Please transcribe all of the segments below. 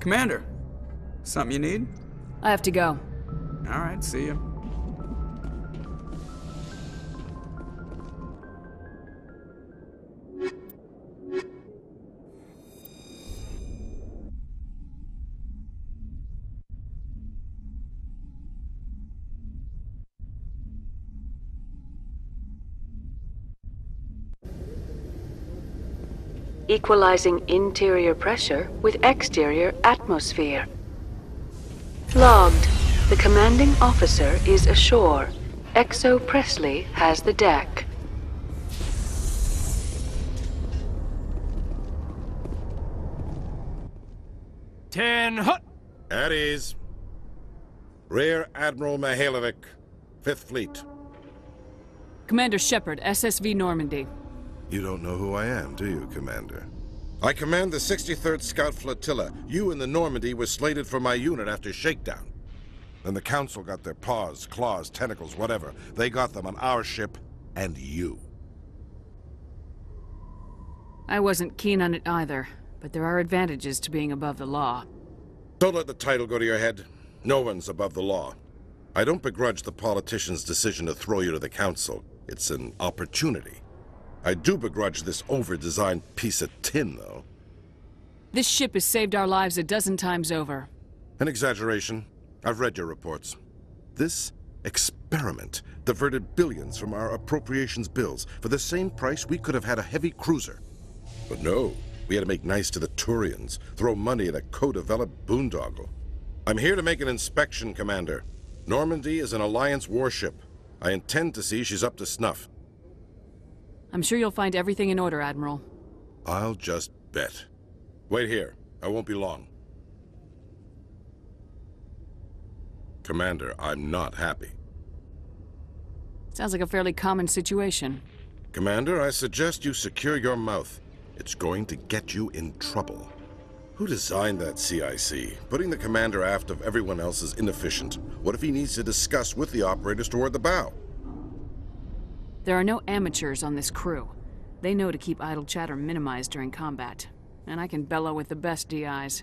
Commander, something you need? I have to go. All right, see ya. Equalizing interior pressure with exterior atmosphere. Logged. The commanding officer is ashore. Exo Presley has the deck. Hut! At ease. Rear Admiral Mihailovic, 5th Fleet. Commander Shepard, SSV Normandy. You don't know who I am, do you, Commander? I command the 63rd Scout Flotilla. You and the Normandy were slated for my unit after shakedown. Then the Council got their paws, claws, tentacles, whatever. They got them on our ship, and you. I wasn't keen on it either, but there are advantages to being above the law. Don't let the title go to your head. No one's above the law. I don't begrudge the politician's decision to throw you to the Council. It's an opportunity. I do begrudge this over-designed piece of tin, though. This ship has saved our lives a dozen times over. An exaggeration. I've read your reports. This experiment diverted billions from our appropriations bills. For the same price, we could have had a heavy cruiser. But no, we had to make nice to the Turians, throw money at a co-developed boondoggle. I'm here to make an inspection, Commander. Normandy is an Alliance warship. I intend to see she's up to snuff. I'm sure you'll find everything in order, Admiral. I'll just bet. Wait here. I won't be long. Commander, I'm not happy. Sounds like a fairly common situation. Commander, I suggest you secure your mouth. It's going to get you in trouble. Who designed that CIC? Putting the commander aft of everyone else is inefficient. What if he needs to discuss with the operators toward the bow? There are no amateurs on this crew. They know to keep idle chatter minimized during combat. And I can bellow with the best DIs.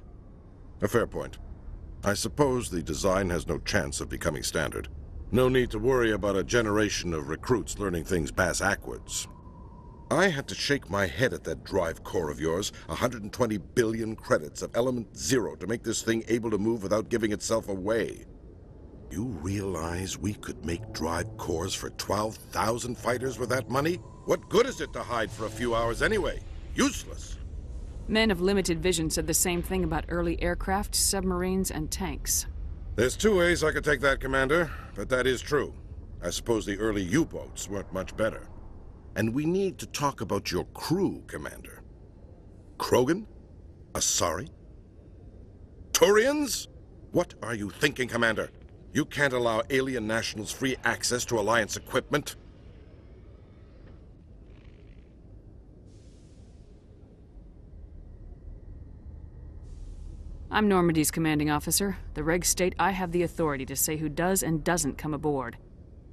A fair point. I suppose the design has no chance of becoming standard. No need to worry about a generation of recruits learning things bass-ackwards. I had to shake my head at that drive core of yours. 120 billion credits of element 0 to make this thing able to move without giving itself away. You realize we could make drive cores for 12,000 fighters with that money? What good is it to hide for a few hours anyway? Useless. Men of limited vision said the same thing about early aircraft, submarines, and tanks. There's two ways I could take that, Commander, but that is true. I suppose the early U-boats weren't much better. And we need to talk about your crew, Commander. Krogan? Asari? Turians? What are you thinking, Commander? You can't allow alien nationals free access to Alliance equipment. I'm Normandy's commanding officer. The regs state I have the authority to say who does and doesn't come aboard.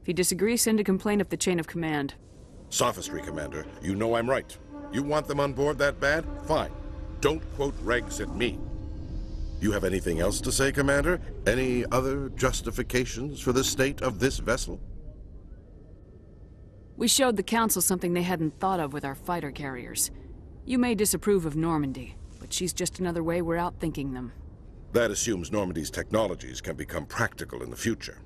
If you disagree, send a complaint up the chain of command. Sophistry, Commander. You know I'm right. You want them on board that bad? Fine. don't quote regs at me. You have anything else to say, Commander? Any other justifications for the state of this vessel? We showed the Council something they hadn't thought of with our fighter carriers. You may disapprove of Normandy, but she's just another way we're outthinking them. That assumes Normandy's technologies can become practical in the future.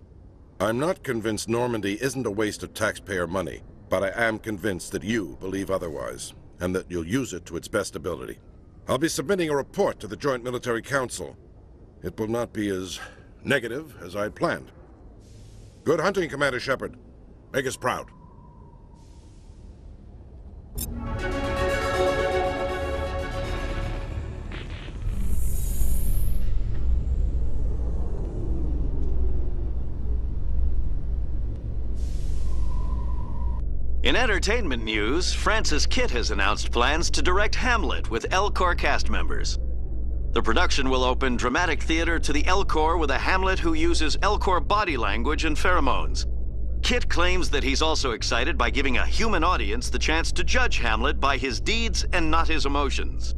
I'm not convinced Normandy isn't a waste of taxpayer money, but I am convinced that you believe otherwise, and that you'll use it to its best ability. I'll be submitting a report to the Joint Military Council. It will not be as negative as I'd planned. Good hunting, Commander Shepard. Make us proud. In entertainment news, Francis Kitt has announced plans to direct Hamlet with L-Corps cast members. The production will open dramatic theater to the L-Corps with a Hamlet who uses L-Corps body language and pheromones. Kitt claims that he's also excited by giving a human audience the chance to judge Hamlet by his deeds and not his emotions.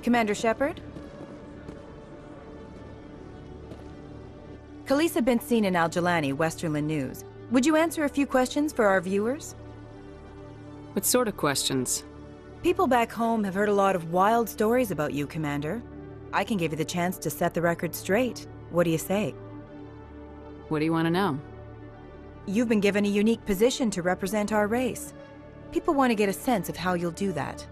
Commander Shepard? Khaleesa bint Sinan al-Jalani, Westerland News. Would you answer a few questions for our viewers? What sort of questions? People back home have heard a lot of wild stories about you, Commander. I can give you the chance to set the record straight. What do you say? What do you want to know? You've been given a unique position to represent our race. People want to get a sense of how you'll do that.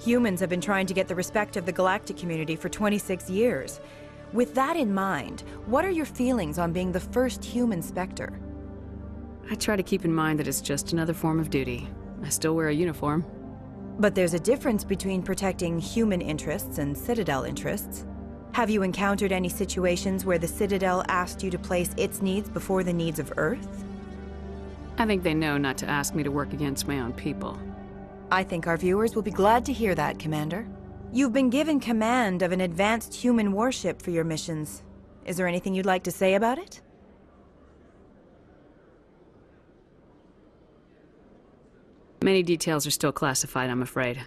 Humans have been trying to get the respect of the galactic community for 26 years. With that in mind, what are your feelings on being the first human Spectre? I try to keep in mind that it's just another form of duty. I still wear a uniform. But there's a difference between protecting human interests and Citadel interests. Have you encountered any situations where the Citadel asked you to place its needs before the needs of Earth? I think they know not to ask me to work against my own people. I think our viewers will be glad to hear that, Commander. You've been given command of an advanced human warship for your missions. Is there anything you'd like to say about it? Many details are still classified, I'm afraid.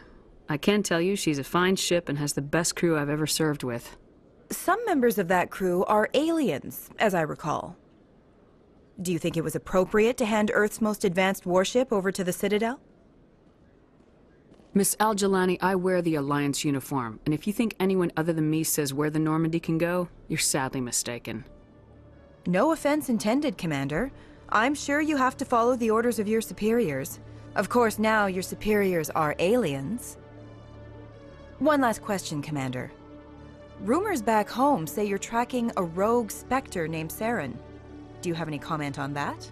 I can tell you she's a fine ship and has the best crew I've ever served with. Some members of that crew are aliens, as I recall. Do you think it was appropriate to hand Earth's most advanced warship over to the Citadel? Miss Al-Jalani, I wear the Alliance uniform, and if you think anyone other than me says where the Normandy can go, you're sadly mistaken. No offense intended, Commander. I'm sure you have to follow the orders of your superiors. Of course, now your superiors are aliens. One last question, Commander. Rumors back home say you're tracking a rogue Spectre named Saren. Do you have any comment on that?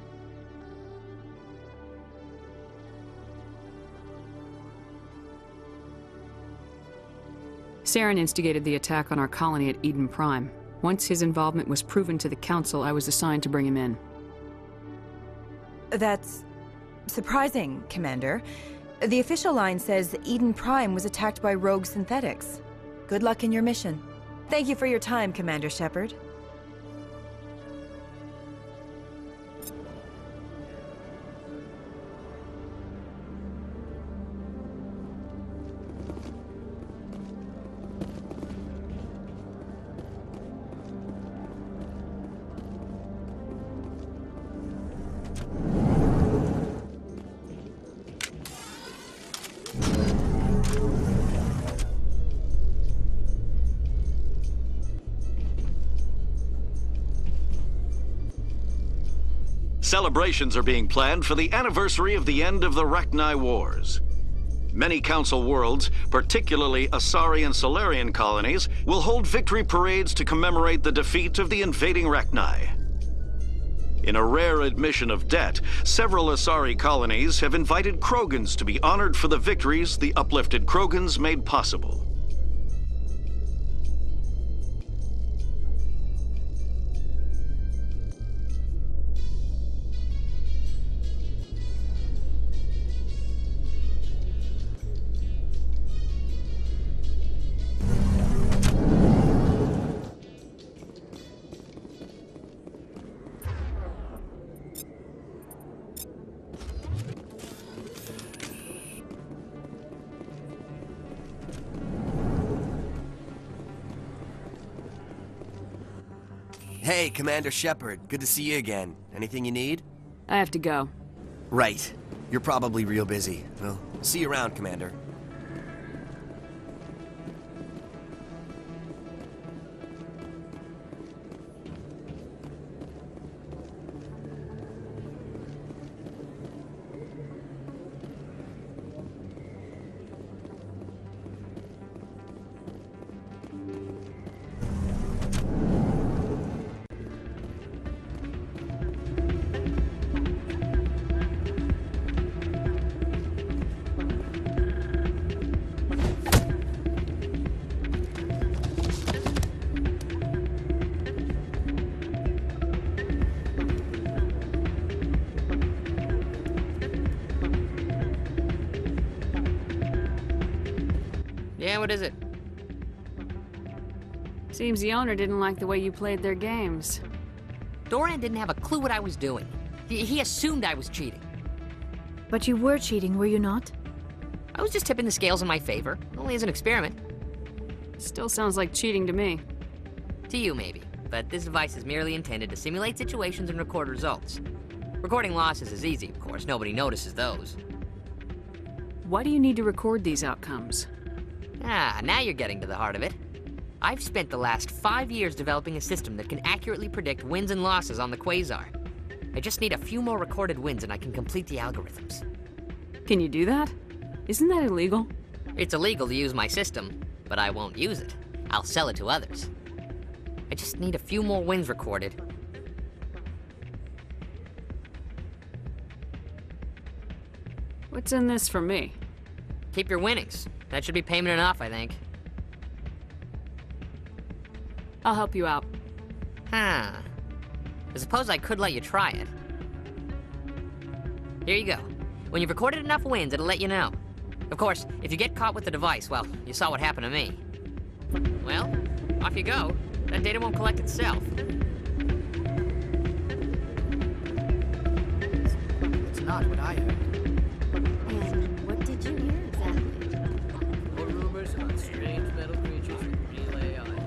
Saren instigated the attack on our colony at Eden Prime. Once his involvement was proven to the Council, I was assigned to bring him in. That's surprising, Commander. The official line says Eden Prime was attacked by rogue synthetics. Good luck in your mission. Thank you for your time, Commander Shepard. Celebrations are being planned for the anniversary of the end of the Rachni Wars. Many Council worlds, particularly Asari and Solarian colonies, will hold victory parades to commemorate the defeat of the invading Rachni. In a rare admission of debt, several Asari colonies have invited Krogans to be honored for the victories the uplifted Krogans made possible. Hey, Commander Shepard. Good to see you again. Anything you need? I have to go. Right. You're probably real busy. Well, see you around, Commander. Yeah, what is it? Seems the owner didn't like the way you played their games. Doran didn't have a clue what I was doing. He assumed I was cheating. But you were cheating, were you not? I was just tipping the scales in my favor, only as an experiment. Still sounds like cheating to me. To you, maybe. But this device is merely intended to simulate situations and record results. Recording losses is easy, of course. Nobody notices those. Why do you need to record these outcomes? Ah, now you're getting to the heart of it. I've spent the last 5 years developing a system that can accurately predict wins and losses on the Quasar. I just need a few more recorded wins and I can complete the algorithms. Can you do that? Isn't that illegal? It's illegal to use my system, but I won't use it. I'll sell it to others. I just need a few more wins recorded. What's in this for me? Keep your winnings. That should be payment enough, I think. I'll help you out. Huh. I suppose I could let you try it. Here you go. When you've recorded enough wins, it'll let you know. Of course, if you get caught with the device, well, you saw what happened to me. Well, off you go. That data won't collect itself. It's not what I heard. And what did you hear exactly? More rumors about strange metal creatures from Relay Island.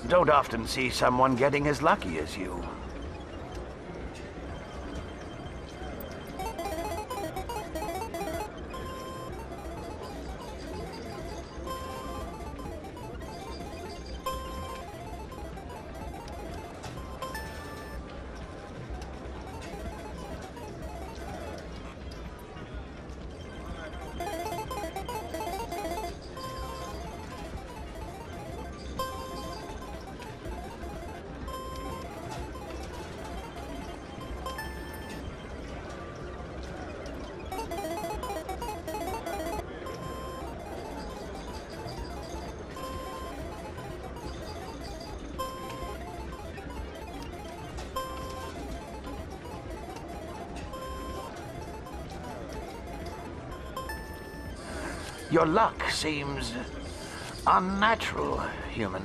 Don't often see someone getting as lucky as you. Your luck seems unnatural, human.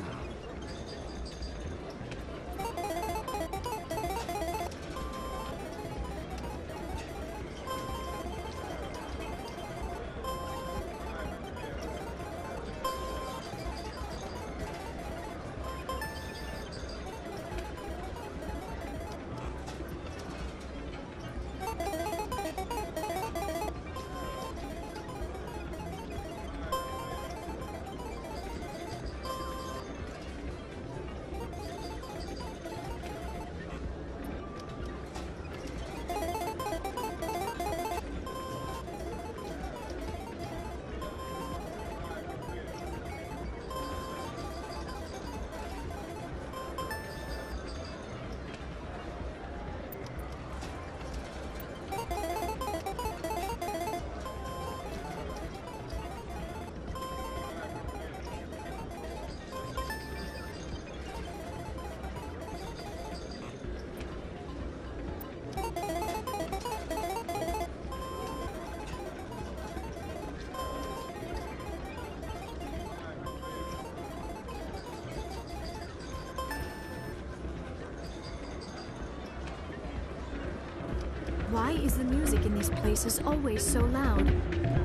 Why is the music in these places always so loud?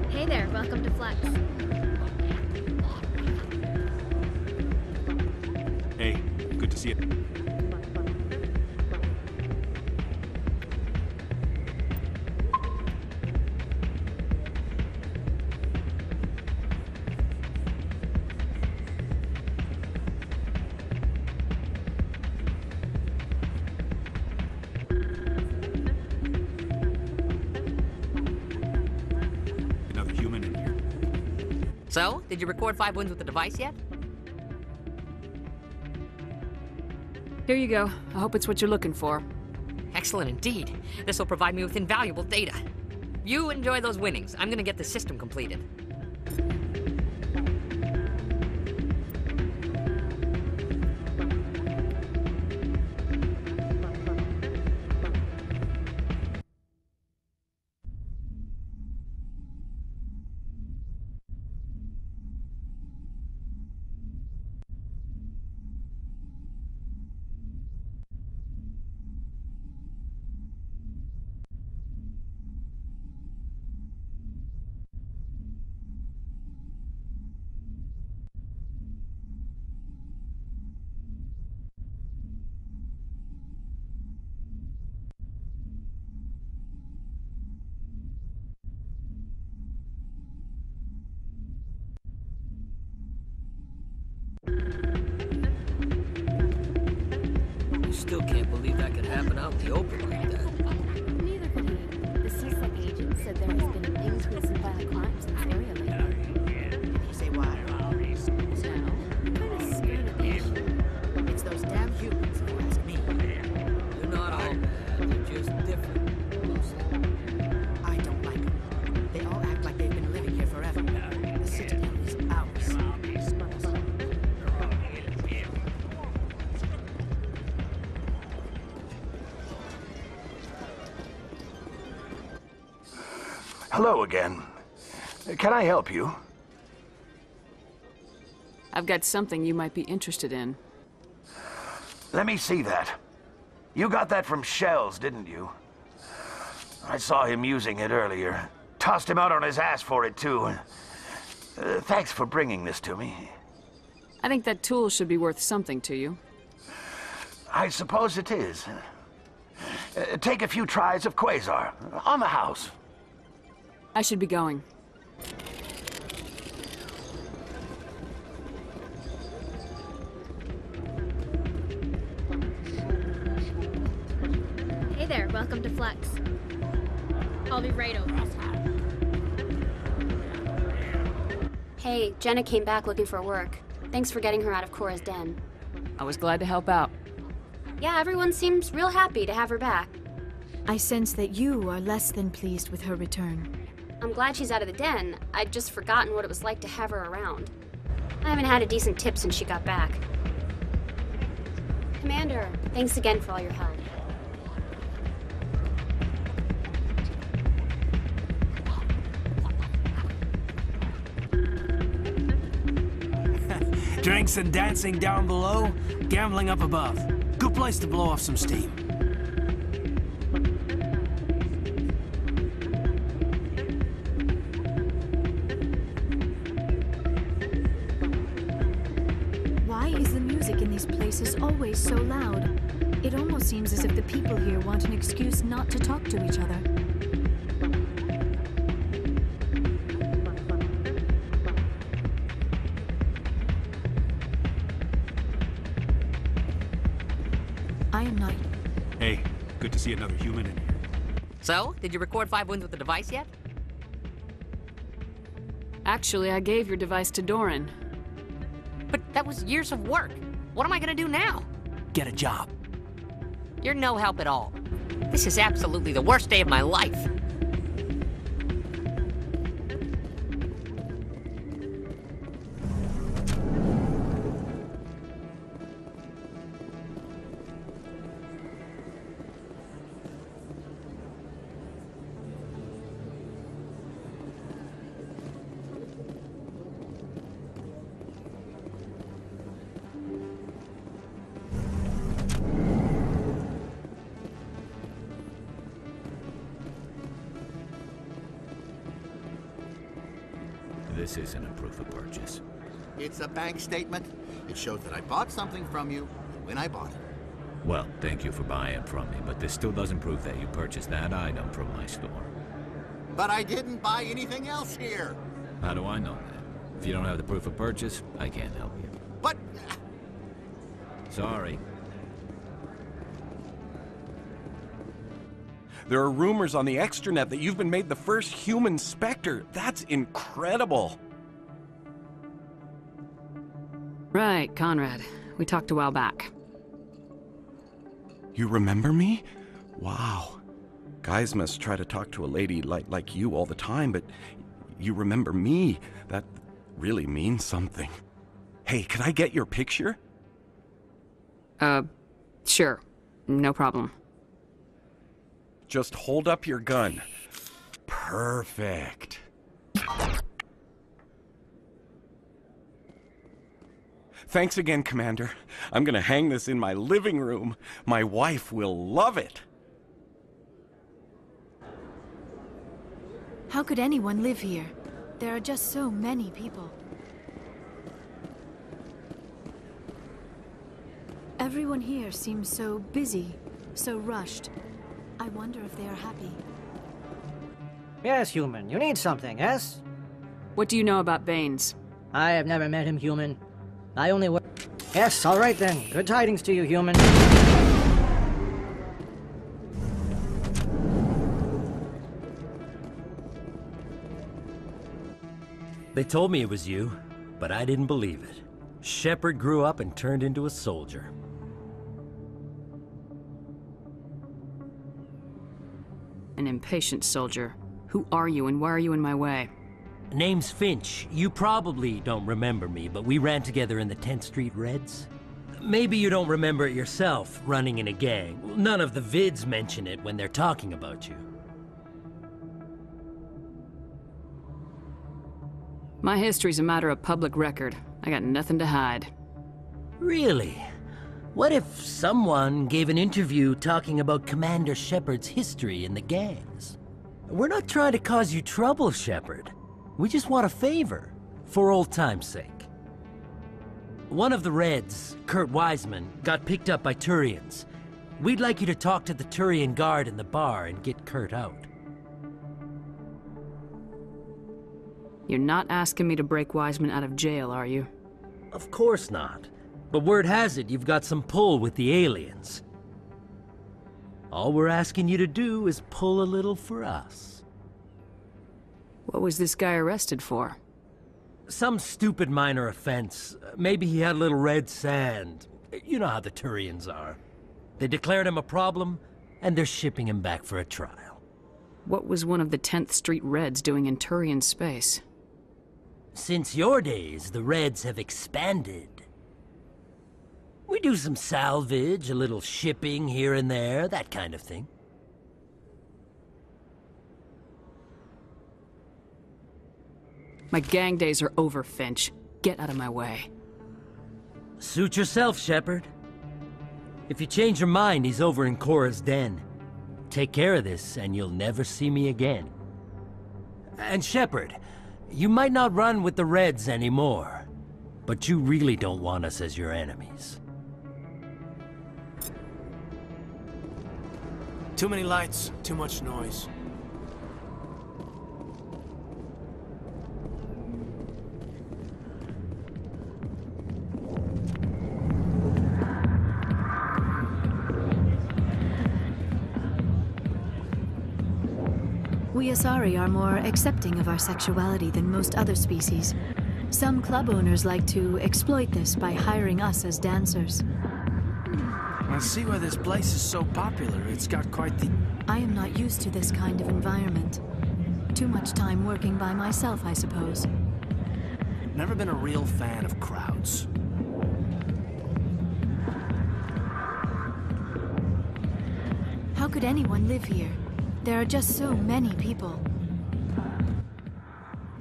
Hey there, welcome to Flex. Hey, good to see you. Another human in here. So, did you record 5 wins with the device yet? Here you go. I hope it's what you're looking for. Excellent indeed. This will provide me with invaluable data. You enjoy those winnings. I'm gonna get the system completed. I still can't believe that could happen out in the open like that. Neither could he. The CSEC agent said there has been an increase in violent crimes in this area lately. You say why? No, I'm kind of scared of this. It's those damn humans, if you ask me. They're not all bad, they're just different. I don't like them. They all act like they've been living here forever. The Citadel is ours. Hello again. Can I help you? I've got something you might be interested in. Let me see that. You got that from Shells, didn't you? I saw him using it earlier. Tossed him out on his ass for it, too. Thanks for bringing this to me. I think that tool should be worth something to you. I suppose it is. Take a few tries of Quasar. On the house. I should be going. Hey there, welcome to Flex. I'll be right over. Hey, Jenna came back looking for work. Thanks for getting her out of Cora's den. I was glad to help out. Yeah, everyone seems real happy to have her back. I sense that you are less than pleased with her return. I'm glad she's out of the den. I'd just forgotten what it was like to have her around. I haven't had a decent tip since she got back. Commander, thanks again for all your help. Drinks and dancing down below, gambling up above. Good place to blow off some steam. Why is the music in these places always so loud? It almost seems as if the people here want an excuse not to talk to each other. I am not... Hey, good to see another human in here. So, did you record 5 wins with the device yet? Actually, I gave your device to Doran. But that was years of work. What am I gonna do now? Get a job. You're no help at all. This is absolutely the worst day of my life. This isn't a proof of purchase. It's a bank statement. It shows that I bought something from you when I bought it. Well, thank you for buying from me, but this still doesn't prove that you purchased that item from my store. But I didn't buy anything else here. How do I know that? If you don't have the proof of purchase, I can't help you. But... Sorry. There are rumors on the extranet that you've been made the first human Spectre. That's incredible. Right, Conrad. We talked a while back. You remember me? Wow. Guys must try to talk to a lady like you all the time, but you remember me. That really means something. Hey, can I get your picture? Sure. No problem. Just hold up your gun. Perfect. Thanks again, Commander. I'm gonna hang this in my living room. My wife will love it. How could anyone live here? There are just so many people. Everyone here seems so busy, so rushed. I wonder if they are happy. Yes, human. You need something, yes? What do you know about Baines? I have never met him, human. I only work... Yes, all right then. Good tidings to you, human. They told me it was you, but I didn't believe it. Shepard grew up and turned into a soldier. An impatient soldier. Who are you and why are you in my way? Name's Finch. You probably don't remember me, but we ran together in the 10th Street Reds. Maybe you don't remember it yourself, running in a gang. None of the vids mention it when they're talking about you. My history's a matter of public record. I got nothing to hide. Really? What if someone gave an interview talking about Commander Shepard's history in the gangs? We're not trying to cause you trouble, Shepard. We just want a favor, for old time's sake. One of the Reds, Kurt Wiseman, got picked up by Turians. We'd like you to talk to the Turian guard in the bar and get Kurt out. You're not asking me to break Wiseman out of jail, are you? Of course not. But word has it you've got some pull with the aliens. All we're asking you to do is pull a little for us. What was this guy arrested for? Some stupid minor offense. Maybe he had a little red sand. You know how the Turians are. They declared him a problem, and they're shipping him back for a trial. What was one of the 10th Street Reds doing in Turian space? Since your days, the Reds have expanded. We do some salvage, a little shipping here and there, that kind of thing. My gang days are over, Finch. Get out of my way. Suit yourself, Shepard. If you change your mind, he's over in Cora's den. Take care of this, and you'll never see me again. And Shepard, you might not run with the Reds anymore, but you really don't want us as your enemies. Too many lights, too much noise. We Asari are more accepting of our sexuality than most other species. Some club owners like to exploit this by hiring us as dancers. I see why this place is so popular. It's got quite the... I am not used to this kind of environment. Too much time working by myself, I suppose. Never been a real fan of crowds. How could anyone live here? There are just so many people.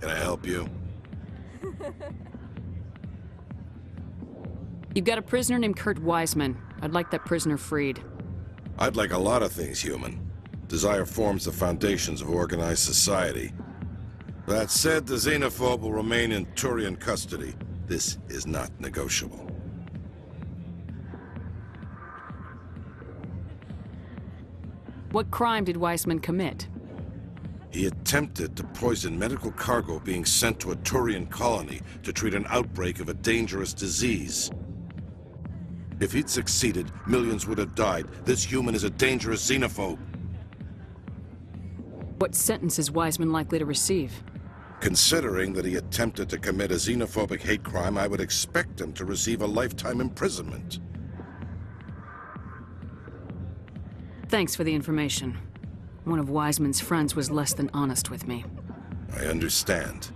Can I help you? You've got a prisoner named Kurt Wiseman. I'd like that prisoner freed. I'd like a lot of things, human. Desire forms the foundations of organized society. That said, the xenophobe will remain in Turian custody. This is not negotiable. What crime did Weissman commit? He attempted to poison medical cargo being sent to a Turian colony to treat an outbreak of a dangerous disease. If he'd succeeded, millions would have died. This human is a dangerous xenophobe. What sentence is Weissman likely to receive? Considering that he attempted to commit a xenophobic hate crime, I would expect him to receive a lifetime imprisonment. Thanks for the information. One of Weissman's friends was less than honest with me. I understand.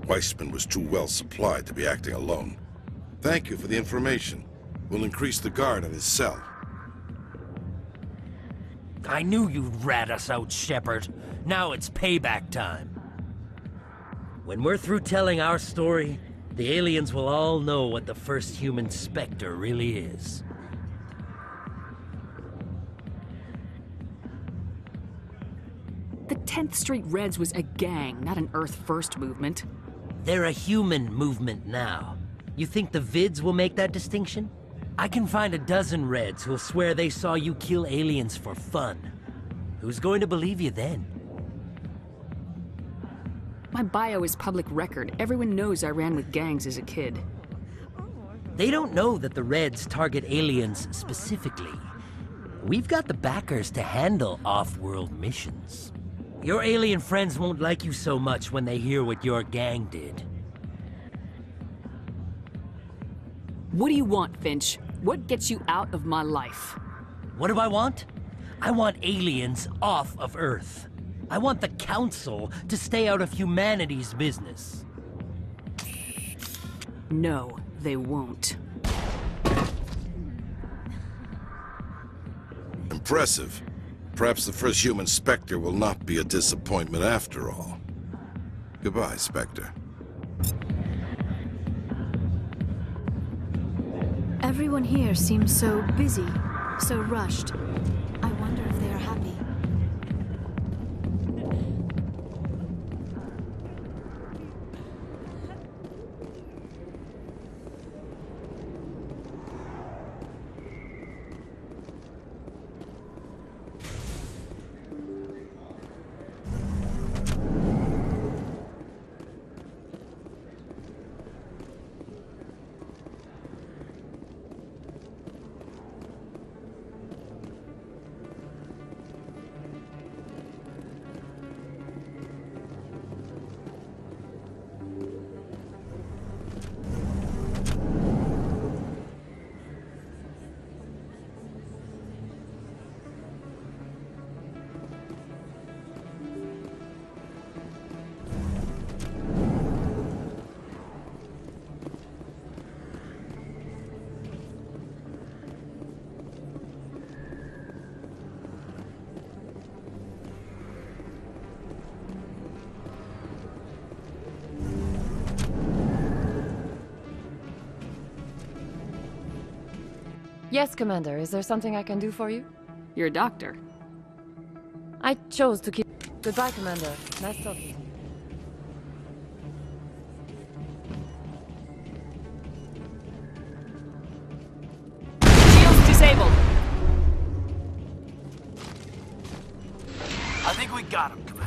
Weissman was too well supplied to be acting alone. Thank you for the information. We'll increase the guard at his cell. I knew you'd rat us out, Shepard. Now it's payback time. When we're through telling our story, the aliens will all know what the first human Spectre really is. The 10th Street Reds was a gang, not an Earth First movement. They're a human movement now. You think the vids will make that distinction? I can find a dozen Reds who'll swear they saw you kill aliens for fun. Who's going to believe you then? My bio is public record. Everyone knows I ran with gangs as a kid. They don't know that the Reds target aliens specifically. We've got the backers to handle off-world missions. Your alien friends won't like you so much when they hear what your gang did. What do you want, Finch? What gets you out of my life? What do I want? I want aliens off of Earth. I want the Council to stay out of humanity's business. No, they won't. Impressive. Perhaps the first human Spectre will not be a disappointment after all. Goodbye, Spectre. Everyone here seems so busy, so rushed. I wonder if they are happy. Yes, Commander. Is there something I can do for you? You're a doctor. I chose to keep... Goodbye, Commander. Nice talking. Shields disabled. I think we got him, Commander.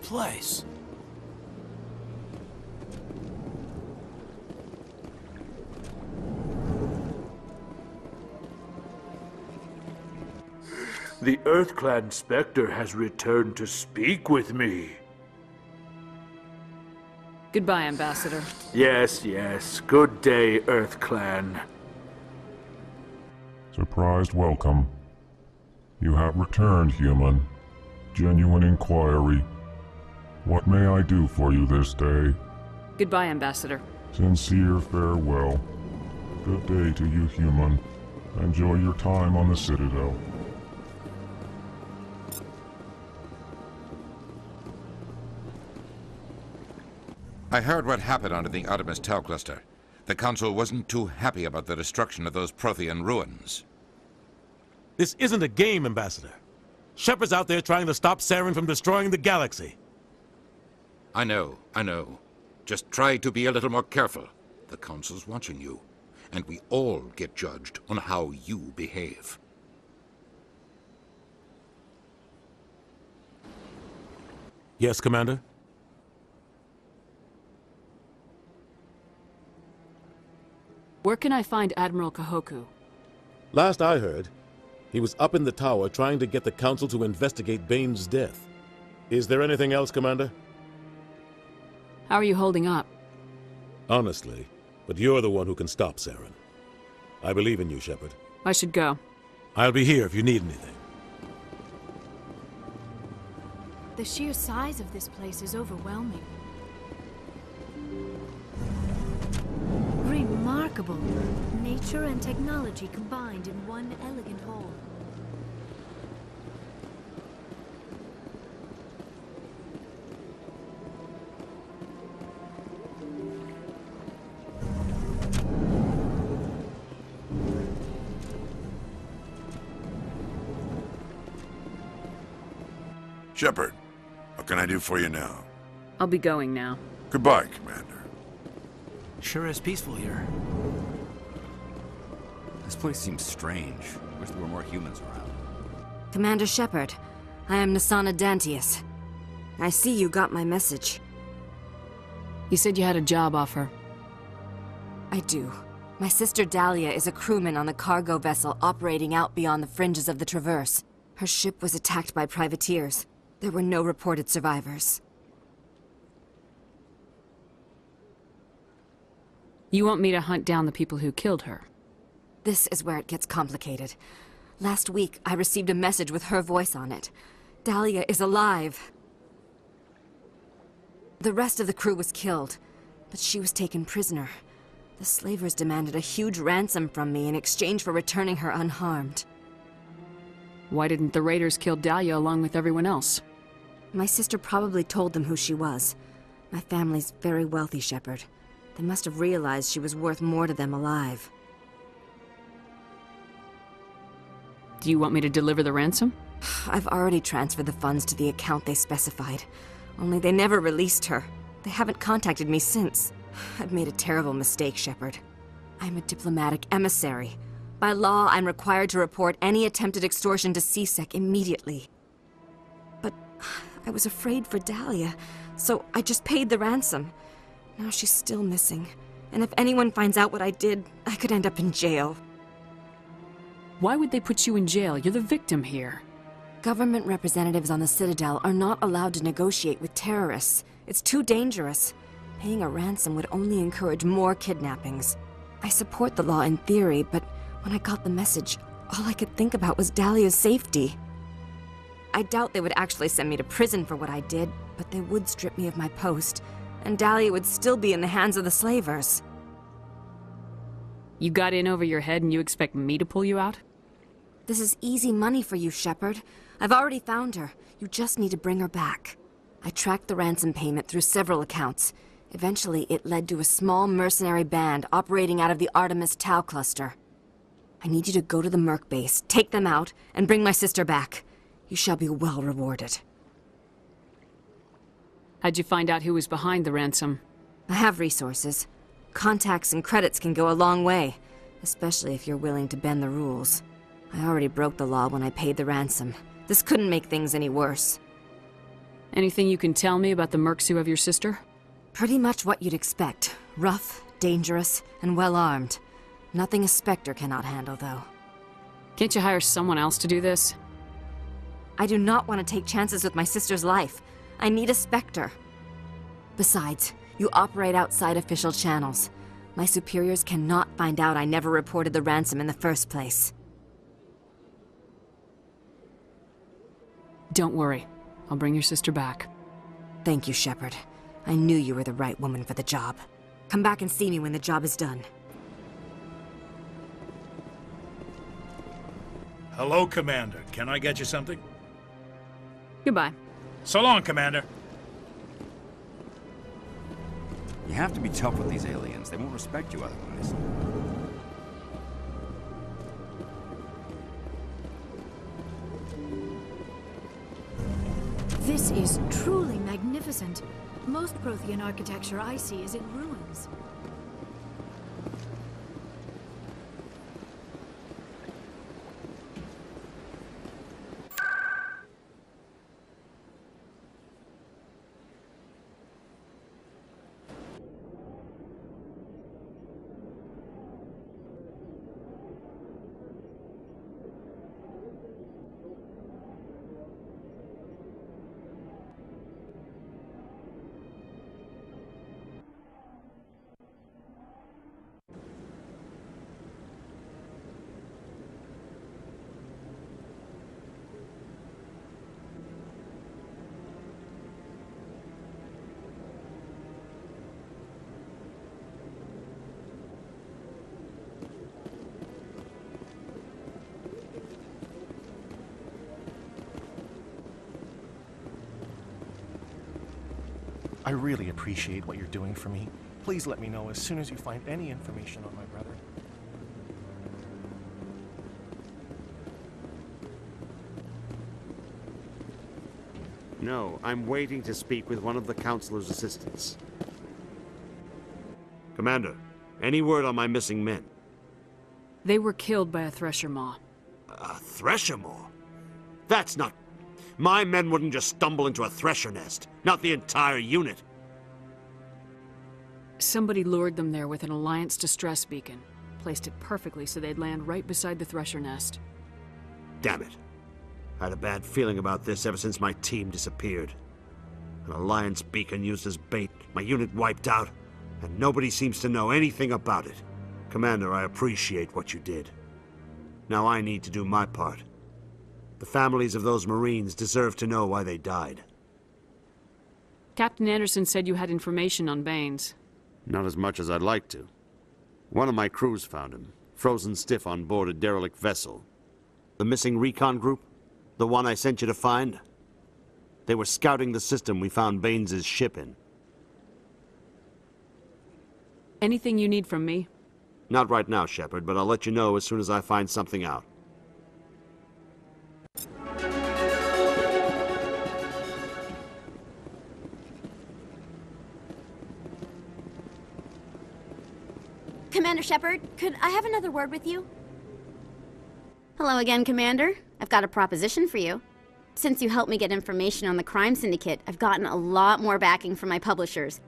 place? The EarthClan Spectre has returned to speak with me. Goodbye, Ambassador. Yes, yes. Good day, EarthClan. Surprised welcome. You have returned, human. Genuine inquiry. What may I do for you this day? Goodbye, Ambassador. Sincere farewell. Good day to you, human. Enjoy your time on the Citadel. I heard what happened under the Artemis Tau Cluster. The Council wasn't too happy about the destruction of those Prothean ruins. This isn't a game, Ambassador. Shepard's out there trying to stop Saren from destroying the galaxy. I know. Just try to be a little more careful. The Council's watching you, and we all get judged on how you behave. Yes, Commander? Where can I find Admiral Kahoku? Last I heard, he was up in the tower trying to get the Council to investigate Bane's death. Is there anything else, Commander? How are you holding up? Honestly, but you're the one who can stop Saren. I believe in you, Shepard. I should go. I'll be here if you need anything. The sheer size of this place is overwhelming. Remarkable. Nature and technology combined in one elegant whole. Shepard, what can I do for you now? I'll be going now. Goodbye, Commander. Sure is peaceful here. This place seems strange. Wish there were more humans around. Commander Shepard, I am Nasana Dantius. I see you got my message. You said you had a job offer. I do. My sister Dahlia is a crewman on the cargo vessel operating out beyond the fringes of the Traverse. Her ship was attacked by privateers. There were no reported survivors. You want me to hunt down the people who killed her? This is where it gets complicated. Last week, I received a message with her voice on it. Dahlia is alive. The rest of the crew was killed, but she was taken prisoner. The slavers demanded a huge ransom from me in exchange for returning her unharmed. Why didn't the raiders kill Dahlia along with everyone else? My sister probably told them who she was. My family's very wealthy, Shepard. They must have realized she was worth more to them alive. Do you want me to deliver the ransom? I've already transferred the funds to the account they specified. Only they never released her. They haven't contacted me since. I've made a terrible mistake, Shepard. I'm a diplomatic emissary. By law, I'm required to report any attempted extortion to CSEC immediately. But I was afraid for Dahlia, so I just paid the ransom. Now she's still missing. And if anyone finds out what I did, I could end up in jail. Why would they put you in jail? You're the victim here. Government representatives on the Citadel are not allowed to negotiate with terrorists. It's too dangerous. Paying a ransom would only encourage more kidnappings. I support the law in theory, but when I got the message, all I could think about was Dahlia's safety. I doubt they would actually send me to prison for what I did, but they would strip me of my post, and Dahlia would still be in the hands of the slavers. You got in over your head and you expect me to pull you out? This is easy money for you, Shepard. I've already found her. You just need to bring her back. I tracked the ransom payment through several accounts. Eventually, it led to a small mercenary band operating out of the Artemis Tau Cluster. I need you to go to the Merc base, take them out, and bring my sister back. You shall be well rewarded. How'd you find out who was behind the ransom? I have resources. Contacts and credits can go a long way, especially if you're willing to bend the rules. I already broke the law when I paid the ransom. This couldn't make things any worse. Anything you can tell me about the mercs who have your sister? Pretty much what you'd expect. Rough, dangerous, and well-armed. Nothing a Spectre cannot handle, though. Can't you hire someone else to do this? I do not want to take chances with my sister's life. I need a Spectre. Besides, you operate outside official channels. My superiors cannot find out I never reported the ransom in the first place. Don't worry. I'll bring your sister back. Thank you, Shepard. I knew you were the right woman for the job. Come back and see me when the job is done. Hello, Commander. Can I get you something? Goodbye. So long, Commander. You have to be tough with these aliens. They won't respect you otherwise. This is truly magnificent. Most Prothean architecture I see is in ruins. I really appreciate what you're doing for me. Please let me know as soon as you find any information on my brother. No, I'm waiting to speak with one of the Counselor's assistants. Commander, any word on my missing men? They were killed by a Thresher Maw. A Thresher Maw? That's not... My men wouldn't just stumble into a Thresher nest. Not the entire unit. Somebody lured them there with an Alliance distress beacon. Placed it perfectly so they'd land right beside the Thresher nest. Damn it. I had a bad feeling about this ever since my team disappeared. An Alliance beacon used as bait, my unit wiped out, and nobody seems to know anything about it. Commander, I appreciate what you did. Now I need to do my part. The families of those Marines deserve to know why they died. Captain Anderson said you had information on Baines. Not as much as I'd like to. One of my crews found him, frozen stiff on board a derelict vessel. The missing recon group? The one I sent you to find? They were scouting the system we found Baines' ship in. Anything you need from me? Not right now, Shepard, but I'll let you know as soon as I find something out. Commander Shepard, could I have another word with you? Hello again, Commander. I've got a proposition for you. Since you helped me get information on the crime syndicate, I've gotten a lot more backing from my publishers.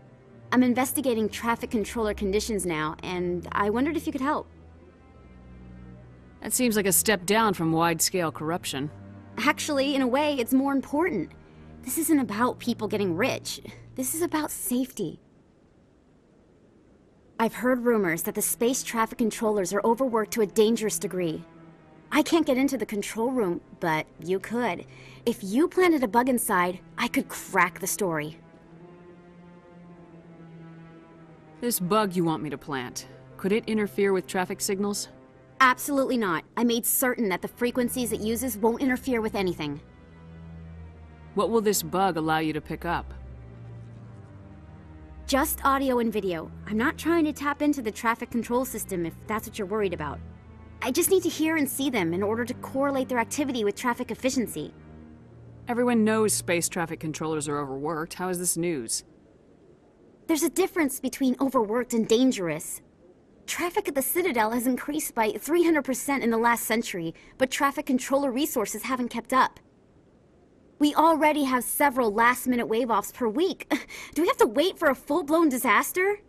I'm investigating traffic controller conditions now, and I wondered if you could help. That seems like a step down from wide-scale corruption. Actually, in a way, it's more important. This isn't about people getting rich. This is about safety. I've heard rumors that the space traffic controllers are overworked to a dangerous degree. I can't get into the control room, but you could. If you planted a bug inside, I could crack the story. This bug you want me to plant, could it interfere with traffic signals? Absolutely not. I made certain that the frequencies it uses won't interfere with anything. What will this bug allow you to pick up? Just audio and video. I'm not trying to tap into the traffic control system if that's what you're worried about. I just need to hear and see them in order to correlate their activity with traffic efficiency. Everyone knows space traffic controllers are overworked. How is this news? There's a difference between overworked and dangerous. Traffic at the Citadel has increased by 300% in the last century, but traffic controller resources haven't kept up. We already have several last-minute wave-offs per week. Do we have to wait for a full-blown disaster?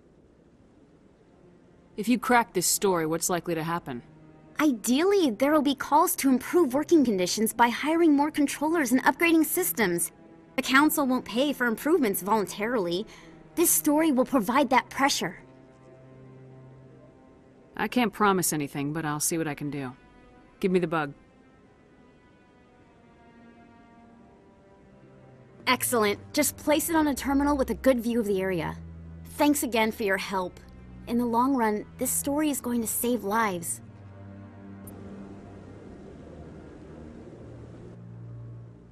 If you crack this story, what's likely to happen? Ideally, there will be calls to improve working conditions by hiring more controllers and upgrading systems. The Council won't pay for improvements voluntarily. This story will provide that pressure. I can't promise anything, but I'll see what I can do. Give me the bug. Excellent. Just place it on a terminal with a good view of the area. Thanks again for your help. In the long run, this story is going to save lives.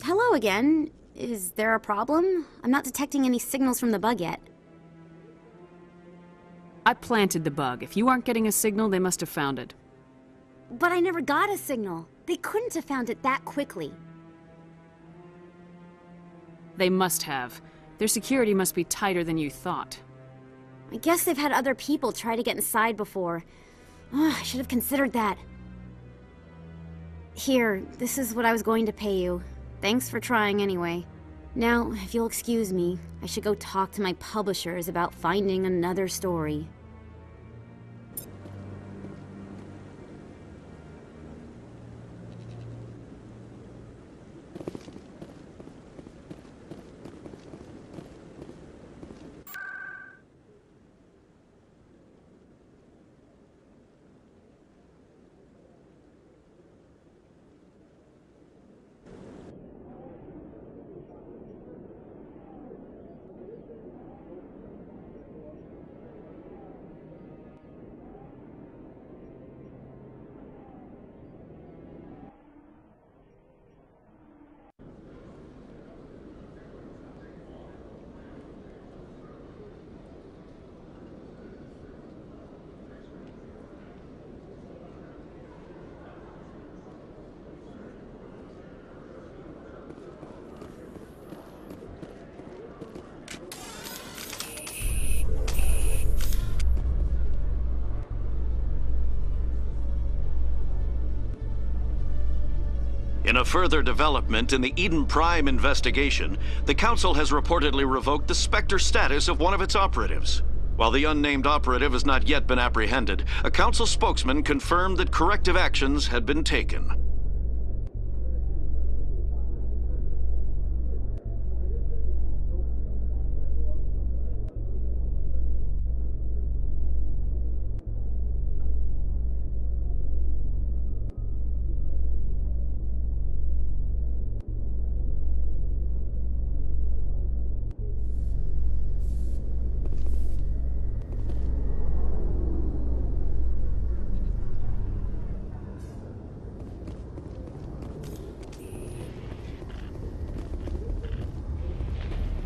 Hello again. Is there a problem? I'm not detecting any signals from the bug yet. I planted the bug. If you aren't getting a signal, they must have found it. But I never got a signal. They couldn't have found it that quickly. They must have. Their security must be tighter than you thought. I guess they've had other people try to get inside before. Oh, I should have considered that. Here, this is what I was going to pay you. Thanks for trying anyway. Now, if you'll excuse me, I should go talk to my publishers about finding another story. In a further development in the Eden Prime investigation, the Council has reportedly revoked the Spectre status of one of its operatives. While the unnamed operative has not yet been apprehended, a Council spokesman confirmed that corrective actions had been taken.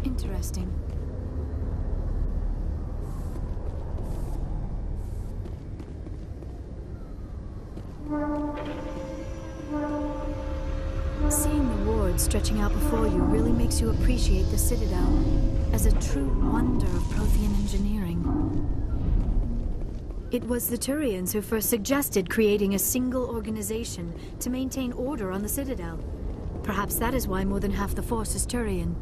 Interesting. Seeing the ward stretching out before you really makes you appreciate the Citadel as a true wonder of Prothean engineering. It was the Turians who first suggested creating a single organization to maintain order on the Citadel. Perhaps that is why more than half the force is Turian.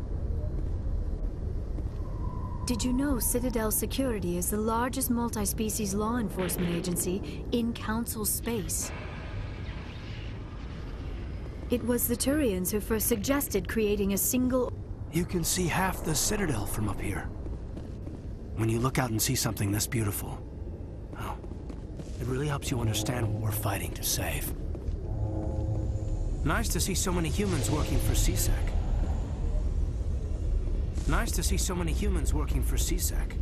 Did you know Citadel Security is the largest multi-species law enforcement agency in Council space? It was the Turians who first suggested creating a single... You can see half the Citadel from up here. When you look out and see something this beautiful, oh, it really helps you understand what we're fighting to save. Nice to see so many humans working for CSEC. Nice to see so many humans working for CSEC.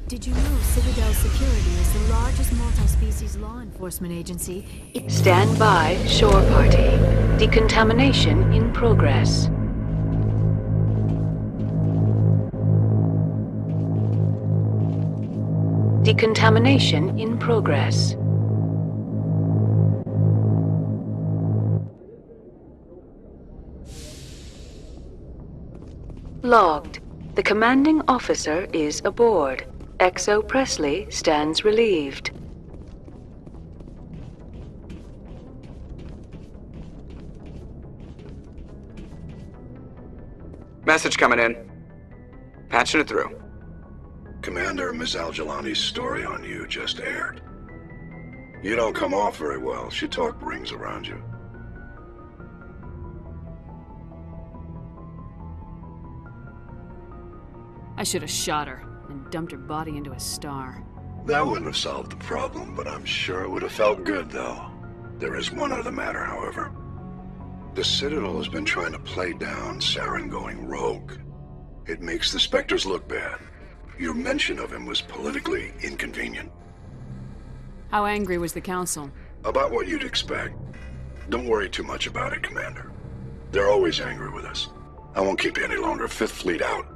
Did you know Citadel Security is the largest multi-species law enforcement agency? Stand by, shore party. Decontamination in progress. Decontamination in progress. Logged. The commanding officer is aboard. XO Presley stands relieved. Message coming in. Patching it through. Commander, Ms. Al-Jalani's story on you just aired. You don't come off very well. She talked rings around you. I should have shot her and dumped her body into a star. That wouldn't have solved the problem, but I'm sure it would have felt good, though. There is one other matter, however. The Citadel has been trying to play down Saren going rogue. It makes the Spectres look bad. Your mention of him was politically inconvenient. How angry was the Council? About what you'd expect. Don't worry too much about it, Commander. They're always angry with us. I won't keep you any longer. Fifth Fleet out.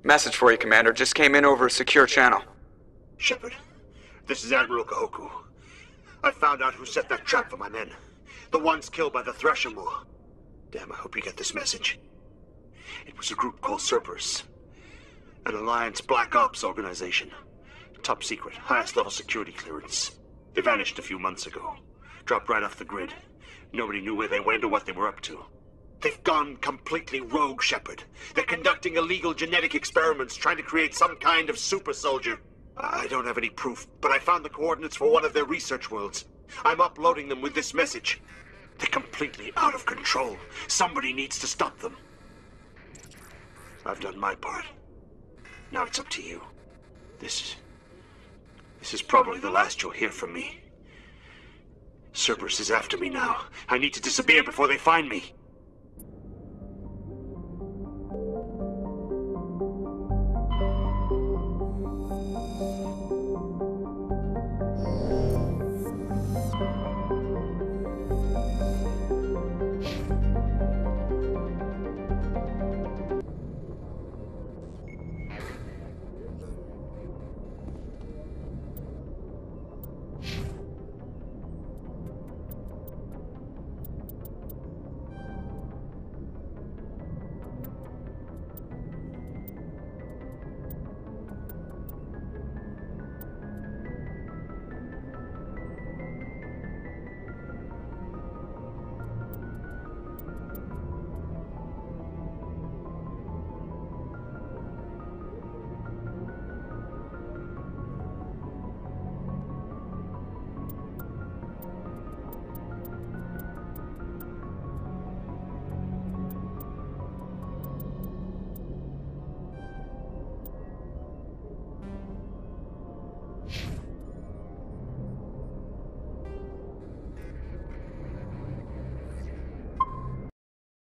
Message for you, Commander. Just came in over a secure channel. Shepard, this is Admiral Kahoku. I found out who set that trap for my men. The ones killed by the Thresher Moor. Damn, I hope you get this message. It was a group called Cerberus. An Alliance Black Ops organization. Top secret, highest level security clearance. They vanished a few months ago. Dropped right off the grid. Nobody knew where they went or what they were up to. They've gone completely rogue, Shepard. They're conducting illegal genetic experiments, trying to create some kind of super soldier. I don't have any proof, but I found the coordinates for one of their research worlds. I'm uploading them with this message. They're completely out of control. Somebody needs to stop them. I've done my part. Now it's up to you. This is probably the last you'll hear from me. Cerberus is after me now. I need to disappear before they find me.